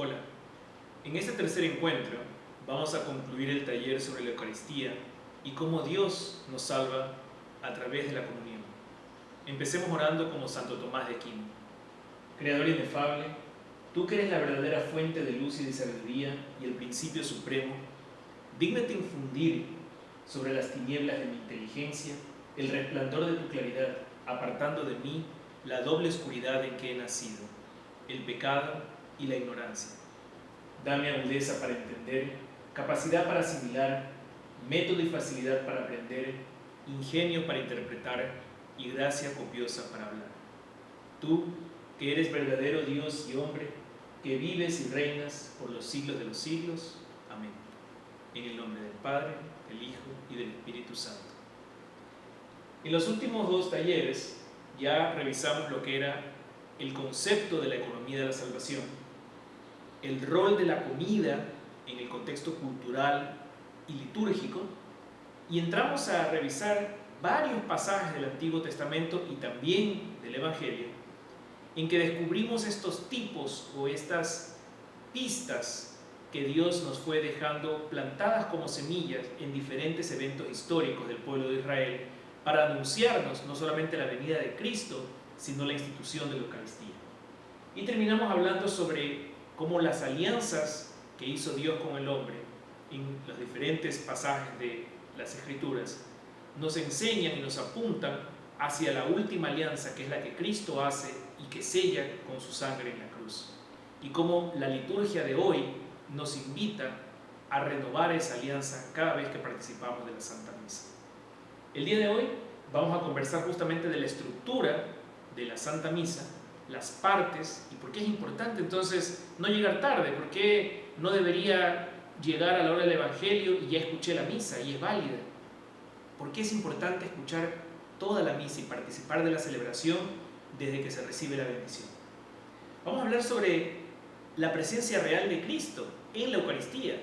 Hola, en este tercer encuentro vamos a concluir el taller sobre la Eucaristía y cómo Dios nos salva a través de la comunión. Empecemos orando como Santo Tomás de Aquino. Creador inefable, tú que eres la verdadera fuente de luz y de sabiduría y el principio supremo, dígnate infundir sobre las tinieblas de mi inteligencia el resplandor de tu claridad, apartando de mí la doble oscuridad en que he nacido, el pecado y la ignorancia. Dame agudeza para entender, capacidad para asimilar, método y facilidad para aprender, ingenio para interpretar y gracia copiosa para hablar. Tú, que eres verdadero Dios y hombre, que vives y reinas por los siglos de los siglos. Amén. En el nombre del Padre, del Hijo y del Espíritu Santo. En los últimos dos talleres ya revisamos lo que era el concepto de la economía de la salvación, el rol de la comida en el contexto cultural y litúrgico, y entramos a revisar varios pasajes del Antiguo Testamento y también del Evangelio, en que descubrimos estos tipos o estas pistas que Dios nos fue dejando plantadas como semillas en diferentes eventos históricos del pueblo de Israel para anunciarnos no solamente la venida de Cristo, sino la institución de la Eucaristía. Y terminamos hablando sobre cómo las alianzas que hizo Dios con el hombre en los diferentes pasajes de las Escrituras nos enseñan y nos apuntan hacia la última alianza, que es la que Cristo hace y que sella con su sangre en la cruz. Y cómo la liturgia de hoy nos invita a renovar esa alianza cada vez que participamos de la Santa Misa. El día de hoy vamos a conversar justamente de la estructura de la Santa Misa, las partes y por qué es importante entonces no llegar tarde, por qué no debería llegar a la hora del Evangelio y ya escuché la misa y es válida, por qué es importante escuchar toda la misa y participar de la celebración desde que se recibe la bendición. Vamos a hablar sobre la presencia real de Cristo en la Eucaristía,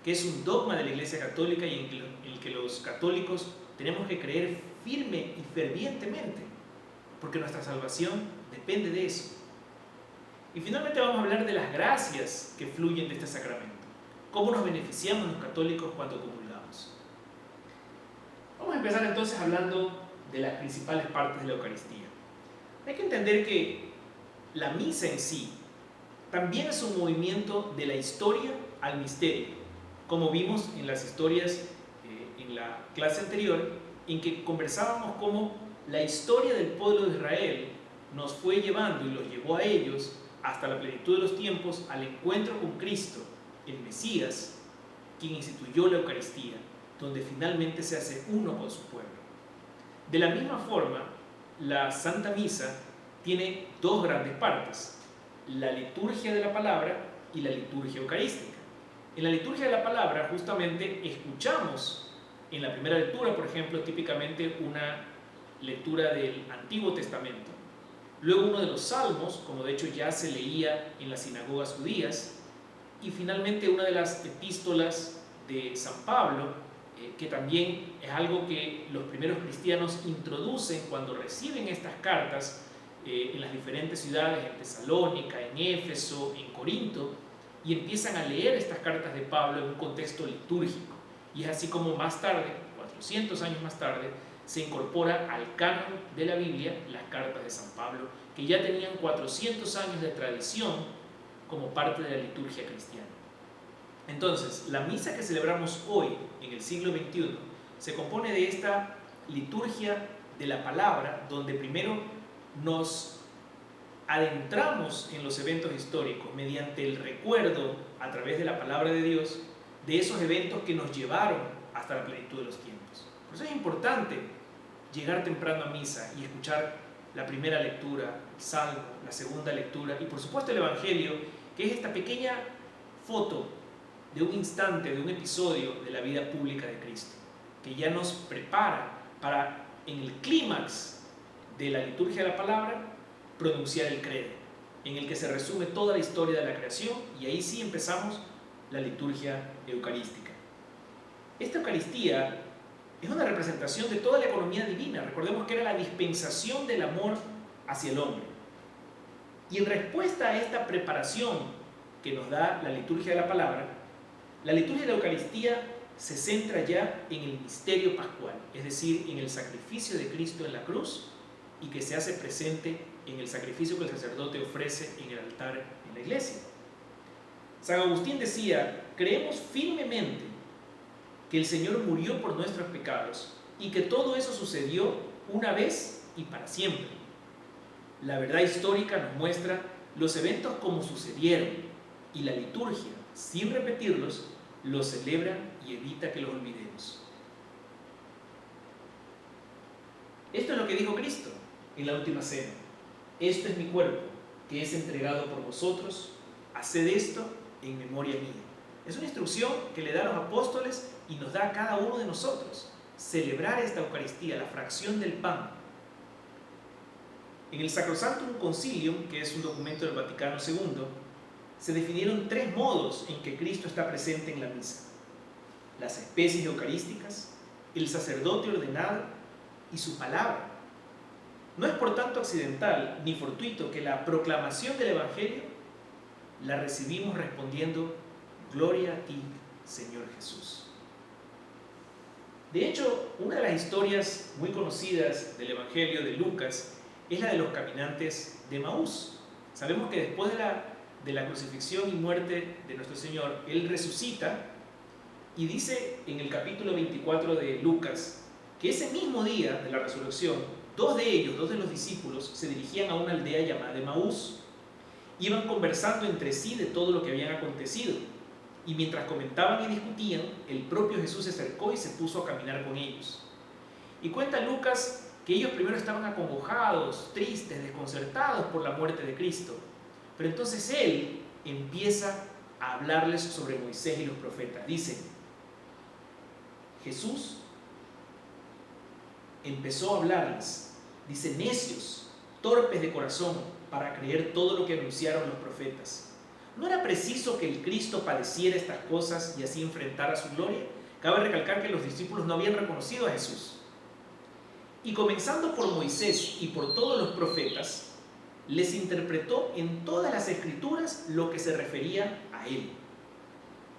que es un dogma de la Iglesia Católica y en el que los católicos tenemos que creer firme y fervientemente, porque nuestra salvación depende de eso. Y finalmente vamos a hablar de las gracias que fluyen de este sacramento, cómo nos beneficiamos los católicos cuando comulgamos. Vamos a empezar entonces hablando de las principales partes de la Eucaristía. Hay que entender que la misa en sí también es un movimiento de la historia al misterio, como vimos en las historias en la clase anterior, en que conversábamos cómo la historia del pueblo de Israel nos fue llevando y los llevó a ellos hasta la plenitud de los tiempos al encuentro con Cristo, el Mesías, quien instituyó la Eucaristía, donde finalmente se hace uno con su pueblo. De la misma forma, la Santa Misa tiene dos grandes partes: la liturgia de la palabra y la liturgia eucarística. En la liturgia de la palabra justamente escuchamos en la primera lectura, por ejemplo, típicamente una lectura del Antiguo Testamento, luego uno de los salmos, como de hecho ya se leía en las sinagogas judías, y finalmente una de las epístolas de San Pablo, que también es algo que los primeros cristianos introducen cuando reciben estas cartas en las diferentes ciudades, en Tesalónica, en Éfeso, en Corinto, y empiezan a leer estas cartas de Pablo en un contexto litúrgico. Y es así como más tarde, 400 años más tarde, se incorpora al canon de la Biblia las cartas de San Pablo, que ya tenían 400 años de tradición como parte de la liturgia cristiana. Entonces, la misa que celebramos hoy, en el siglo XXI, se compone de esta liturgia de la palabra, donde primero nos adentramos en los eventos históricos mediante el recuerdo a través de la palabra de Dios de esos eventos que nos llevaron hasta la plenitud de los tiempos. Por eso es importante llegar temprano a misa y escuchar la primera lectura, el salmo, la segunda lectura y por supuesto el Evangelio, que es esta pequeña foto de un instante, de un episodio de la vida pública de Cristo, que ya nos prepara para, en el clímax de la liturgia de la palabra, pronunciar el credo, en el que se resume toda la historia de la creación, y ahí sí empezamos la liturgia eucarística. Esta Eucaristía es una representación de toda la economía divina. Recordemos que era la dispensación del amor hacia el hombre. Y en respuesta a esta preparación que nos da la liturgia de la palabra, la liturgia de la Eucaristía se centra ya en el misterio pascual, es decir, en el sacrificio de Cristo en la cruz y que se hace presente en el sacrificio que el sacerdote ofrece en el altar en la iglesia. San Agustín decía: creemos firmemente que el Señor murió por nuestros pecados y que todo eso sucedió una vez y para siempre. La verdad histórica nos muestra los eventos como sucedieron y la liturgia, sin repetirlos, los celebra y evita que los olvidemos. Esto es lo que dijo Cristo en la última cena: esto es mi cuerpo, que es entregado por vosotros, haced esto en memoria mía. Es una instrucción que le da a los apóstoles y nos da a cada uno de nosotros: celebrar esta Eucaristía, la fracción del pan. En el Sacrosanctum Concilium, que es un documento del Vaticano II, se definieron 3 modos en que Cristo está presente en la misa: las especies eucarísticas, el sacerdote ordenado y su palabra. No es por tanto accidental ni fortuito que la proclamación del Evangelio la recibimos respondiendo: gloria a ti, Señor Jesús. De hecho, una de las historias muy conocidas del Evangelio de Lucas es la de los caminantes de Emaús. Sabemos que después de la crucifixión y muerte de nuestro Señor, Él resucita y dice en el capítulo 24 de Lucas que ese mismo día de la resurrección, 2 de los discípulos, se dirigían a una aldea llamada Emaús. Iban conversando entre sí de todo lo que habían acontecido. Y mientras comentaban y discutían, el propio Jesús se acercó y se puso a caminar con ellos. Y cuenta Lucas que ellos primero estaban acongojados, tristes, desconcertados por la muerte de Cristo. Pero entonces Él empieza a hablarles sobre Moisés y los profetas. Dice: Jesús empezó a hablarles. Dice: necios, torpes de corazón, para creer todo lo que anunciaron los profetas. ¿No era preciso que el Cristo padeciera estas cosas y así enfrentara su gloria? Cabe recalcar que los discípulos no habían reconocido a Jesús. Y comenzando por Moisés y por todos los profetas, les interpretó en todas las escrituras lo que se refería a Él.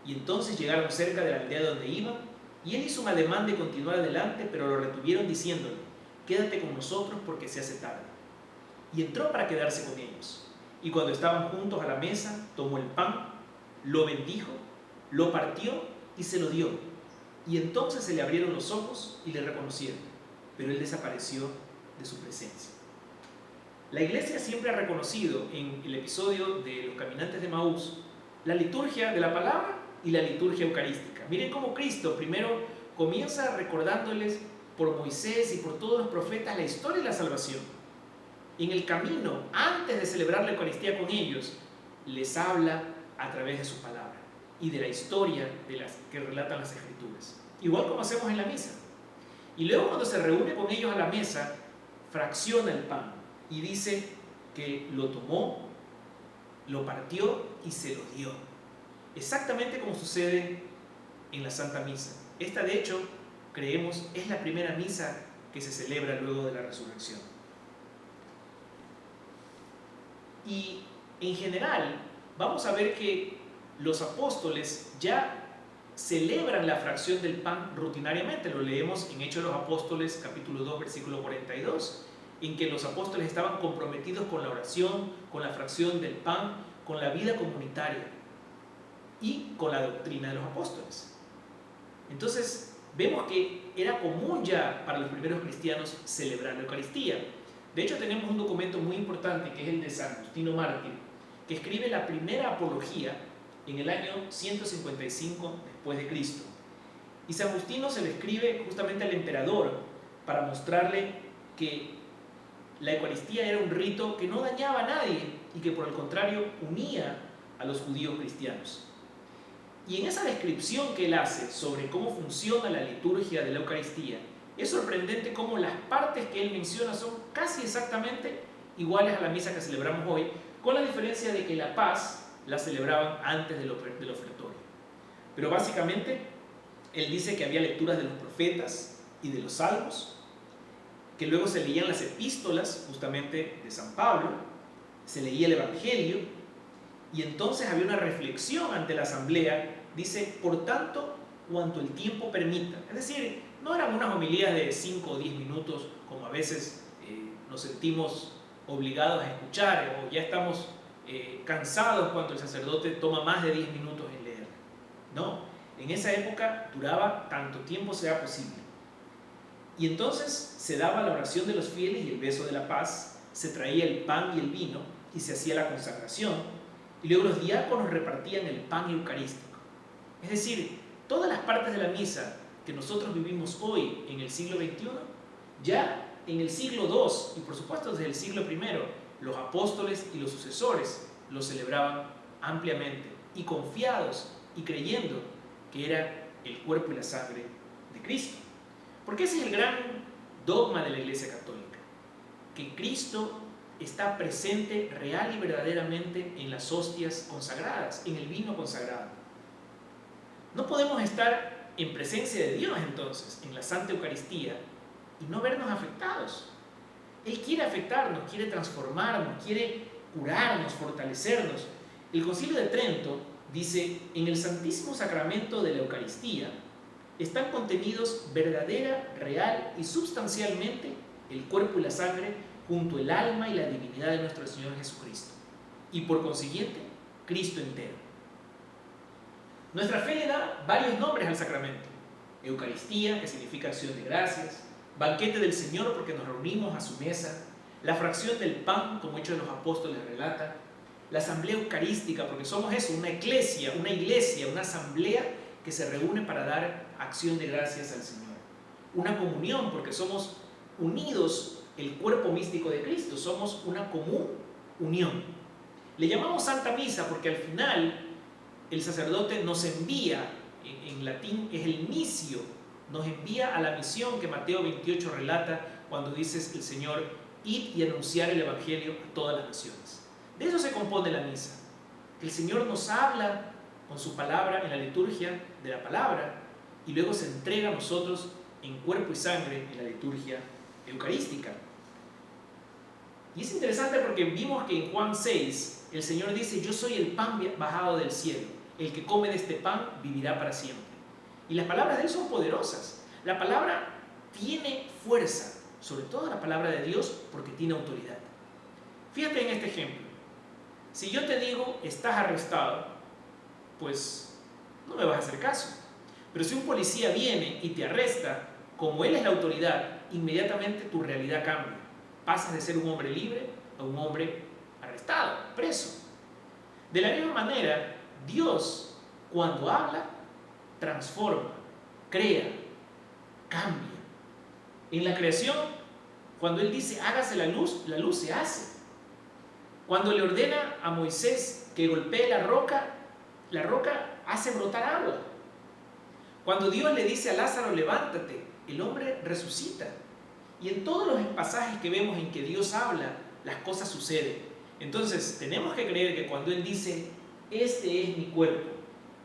Y entonces llegaron cerca de la aldea donde iban, y Él hizo un ademán de continuar adelante, pero lo retuvieron diciéndole: quédate con nosotros porque se hace tarde. Y entró para quedarse con ellos. Y cuando estaban juntos a la mesa, tomó el pan, lo bendijo, lo partió y se lo dio. Y entonces se le abrieron los ojos y le reconocieron, pero Él desapareció de su presencia. La Iglesia siempre ha reconocido en el episodio de los caminantes de Emaús la liturgia de la palabra y la liturgia eucarística. Miren cómo Cristo primero comienza recordándoles por Moisés y por todos los profetas la historia de la salvación. En el camino, antes de celebrar la Eucaristía con ellos, les habla a través de su palabra y de la historia de las que relatan las Escrituras, igual como hacemos en la misa. Y luego, cuando se reúne con ellos a la mesa, fracciona el pan y dice que lo tomó, lo partió y se lo dio, exactamente como sucede en la Santa Misa. Esta, de hecho, creemos, es la primera misa que se celebra luego de la resurrección. Y en general vamos a ver que los apóstoles ya celebran la fracción del pan rutinariamente. Lo leemos en Hechos de los Apóstoles, capítulo 2, versículo 42, en que los apóstoles estaban comprometidos con la oración, con la fracción del pan, con la vida comunitaria y con la doctrina de los apóstoles. Entonces vemos que era común ya para los primeros cristianos celebrar la Eucaristía. De hecho, tenemos un documento muy importante que es el de San Justino Mártir, que escribe la primera apología en el año 155 después de Cristo. Y San Justino se le escribe justamente al emperador para mostrarle que la Eucaristía era un rito que no dañaba a nadie y que por el contrario unía a los judíos cristianos. Y en esa descripción que él hace sobre cómo funciona la liturgia de la Eucaristía, es sorprendente cómo las partes que él menciona son casi exactamente iguales a la misa que celebramos hoy, con la diferencia de que la paz la celebraban antes del ofertorio. Pero básicamente, él dice que había lecturas de los profetas y de los salmos, que luego se leían las epístolas justamente de San Pablo, se leía el Evangelio, Y entonces había una reflexión ante la asamblea, dice, por tanto, cuanto el tiempo permita. Es decir, no eran unas homilías de 5 o 10 minutos, como a veces nos sentimos obligados a escuchar, o ya estamos cansados cuando el sacerdote toma más de 10 minutos en leer. No, en esa época duraba tanto tiempo sea posible. Y entonces se daba la oración de los fieles y el beso de la paz, se traía el pan y el vino y se hacía la consagración, y luego los diáconos repartían el pan eucarístico. Es decir, todas las partes de la misa que nosotros vivimos hoy en el siglo XXI, ya en el siglo II, y por supuesto desde el siglo I, los apóstoles y los sucesores lo celebraban ampliamente y confiados y creyendo que era el cuerpo y la sangre de Cristo. Porque ese es el gran dogma de la Iglesia Católica, que Cristo está presente real y verdaderamente en las hostias consagradas, en el vino consagrado. No podemos estar en presencia de Dios entonces, en la Santa Eucaristía, y no vernos afectados. Él quiere afectarnos, quiere transformarnos, quiere curarnos, fortalecernos. El Concilio de Trento dice, en el Santísimo Sacramento de la Eucaristía están contenidos verdadera, real y sustancialmente el cuerpo y la sangre junto el alma y la divinidad de nuestro Señor Jesucristo, y por consiguiente, Cristo entero. Nuestra fe le da varios nombres al sacramento: Eucaristía, que significa acción de gracias; banquete del Señor, porque nos reunimos a su mesa; la fracción del pan, como Hechos de los Apóstoles relata; la asamblea eucarística, porque somos eso, una iglesia, una asamblea que se reúne para dar acción de gracias al Señor; una comunión, porque somos unidos el cuerpo místico de Cristo, somos una común unión. Le llamamos Santa Misa porque al final el sacerdote nos envía, en latín es el misio, nos envía a la misión que Mateo 28 relata cuando dice el Señor, id y anunciar el Evangelio a todas las naciones. De eso se compone la misa, que el Señor nos habla con su palabra en la liturgia de la palabra y luego se entrega a nosotros en cuerpo y sangre en la liturgia eucarística. Y es interesante porque vimos que en Juan 6 el Señor dice, yo soy el pan bajado del cielo, el que come de este pan vivirá para siempre. Y las palabras de Él son poderosas. La palabra tiene fuerza, sobre todo la palabra de Dios, porque tiene autoridad. Fíjate en este ejemplo. Si yo te digo, estás arrestado, pues no me vas a hacer caso. Pero si un policía viene y te arresta, como él es la autoridad, inmediatamente tu realidad cambia. Pasas de ser un hombre libre a un hombre arrestado, preso. De la misma manera, Dios, cuando habla, transforma, crea, cambia. En la creación, cuando Él dice, hágase la luz se hace. Cuando le ordena a Moisés que golpee la roca hace brotar agua. Cuando Dios le dice a Lázaro, levántate, el hombre resucita. Y en todos los pasajes que vemos en que Dios habla, las cosas suceden. Entonces, tenemos que creer que cuando Él dice, este es mi cuerpo,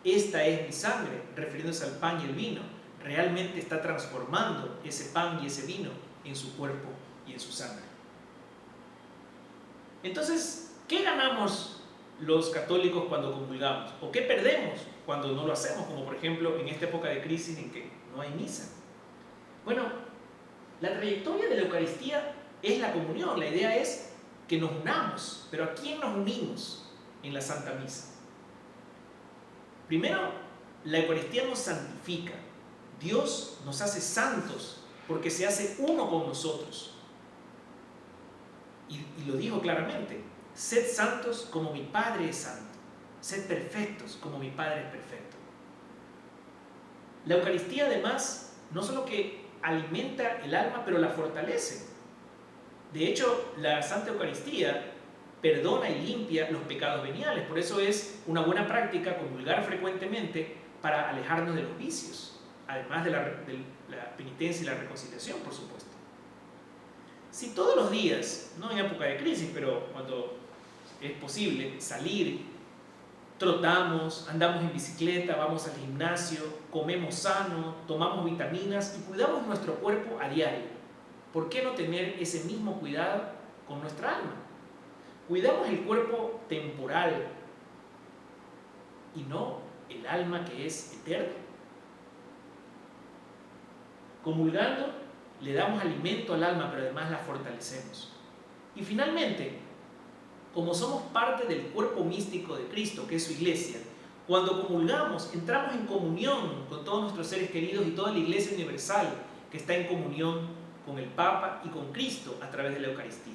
esta es mi sangre, refiriéndose al pan y el vino, realmente está transformando ese pan y ese vino en su cuerpo y en su sangre. Entonces, ¿qué ganamos los católicos cuando comulgamos? ¿O qué perdemos cuando no lo hacemos? Como por ejemplo en esta época de crisis en que no hay misa. Bueno, la trayectoria de la Eucaristía es la comunión. La idea es que nos unamos. ¿Pero a quién nos unimos en la Santa Misa? Primero, la Eucaristía nos santifica. Dios nos hace santos porque se hace uno con nosotros. Y lo dijo claramente, sed santos como mi Padre es santo. Sed perfectos como mi Padre es perfecto. La Eucaristía además no solo que alimenta el alma, pero la fortalece. De hecho, la Santa Eucaristía perdona y limpia los pecados veniales. Por eso es una buena práctica comulgar frecuentemente para alejarnos de los vicios, además de la penitencia y la reconciliación, por supuesto. Si todos los días, no en época de crisis, pero cuando es posible salir, trotamos, andamos en bicicleta, vamos al gimnasio, comemos sano, tomamos vitaminas y cuidamos nuestro cuerpo a diario, ¿por qué no tener ese mismo cuidado con nuestra alma? Cuidamos el cuerpo temporal, y no el alma que es eterna. Comulgando, le damos alimento al alma, pero además la fortalecemos. Y finalmente, como somos parte del cuerpo místico de Cristo, que es su iglesia, cuando comulgamos, entramos en comunión con todos nuestros seres queridos y toda la iglesia universal que está en comunión con el Papa y con Cristo a través de la Eucaristía.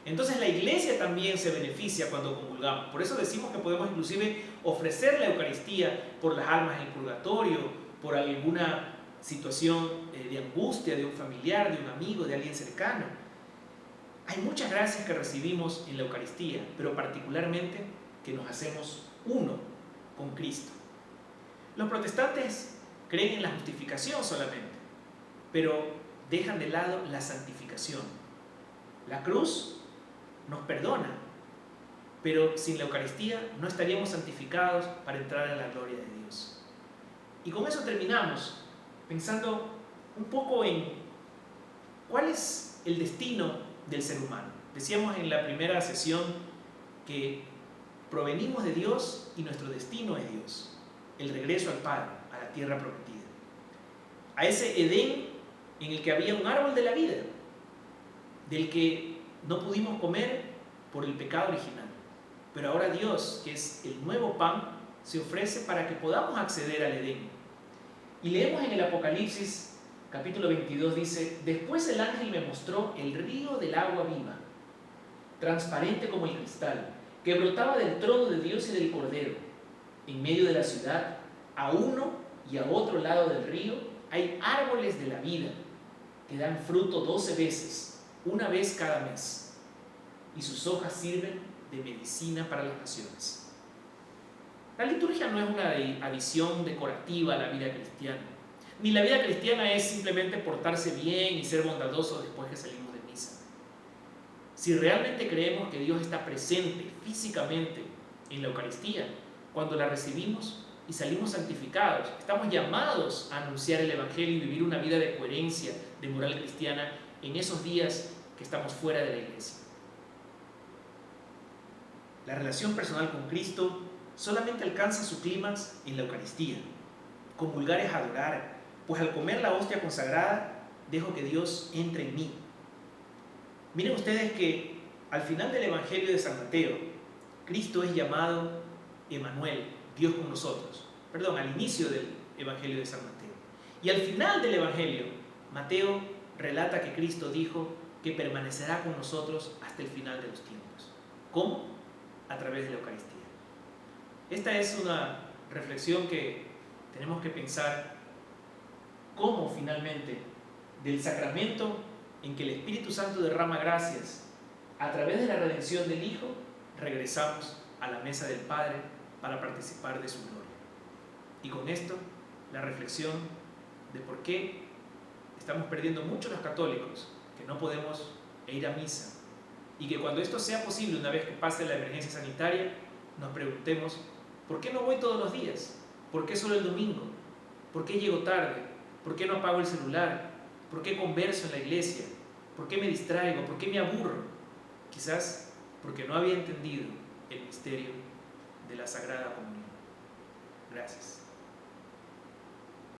Entonces la iglesia también se beneficia cuando comulgamos. Por eso decimos que podemos inclusive ofrecer la Eucaristía por las almas en el purgatorio, por alguna situación de angustia de un familiar, de un amigo, de alguien cercano. Hay muchas gracias que recibimos en la Eucaristía, pero particularmente que nos hacemos uno con Cristo. Los protestantes creen en la justificación solamente, pero dejan de lado la santificación. La cruz nos perdona, pero sin la Eucaristía no estaríamos santificados para entrar a la gloria de Dios. Y con eso terminamos pensando un poco en cuál es el destino del ser humano. Decíamos en la primera sesión que provenimos de Dios y nuestro destino es Dios, el regreso al Padre, a la tierra prometida, a ese Edén en el que había un árbol de la vida, del que no pudimos comer por el pecado original. Pero ahora Dios, que es el nuevo pan, se ofrece para que podamos acceder al Edén. Y leemos en el Apocalipsis, capítulo 22, dice: después el ángel me mostró el río del agua viva, transparente como el cristal, que brotaba del trono de Dios y del Cordero. En medio de la ciudad, a uno y a otro lado del río, hay árboles de la vida, que dan fruto 12 veces, una vez cada mes, y sus hojas sirven de medicina para las naciones. La liturgia no es una adición decorativa a la vida cristiana, ni la vida cristiana es simplemente portarse bien y ser bondadoso después que salimos de misa. Si realmente creemos que Dios está presente físicamente en la Eucaristía, cuando la recibimos y salimos santificados, estamos llamados a anunciar el Evangelio y vivir una vida de coherencia, de moral cristiana en esos días que estamos fuera de la iglesia. La relación personal con Cristo solamente alcanza su clímax en la Eucaristía. Comulgar es adorar, pues al comer la hostia consagrada, dejo que Dios entre en mí. Miren ustedes que al final del Evangelio de San Mateo, Cristo es llamado Emmanuel, Dios con nosotros. Perdón, al inicio del Evangelio de San Mateo. Y al final del Evangelio, Mateo relata que Cristo dijo que permanecerá con nosotros hasta el final de los tiempos. ¿Cómo? A través de la Eucaristía. Esta es una reflexión que tenemos que pensar: cómo finalmente del sacramento en que el Espíritu Santo derrama gracias a través de la redención del Hijo, regresamos a la mesa del Padre para participar de su gloria. Y con esto, la reflexión de por qué estamos perdiendo mucho los católicos, que no podemos ir a misa, y que cuando esto sea posible, una vez que pase la emergencia sanitaria, nos preguntemos: ¿por qué no voy todos los días? ¿Por qué solo el domingo? ¿Por qué llego tarde? ¿Por qué no apago el celular? ¿Por qué converso en la iglesia? ¿Por qué me distraigo? ¿Por qué me aburro? Quizás porque no había entendido el misterio de la Sagrada Comunión. Gracias.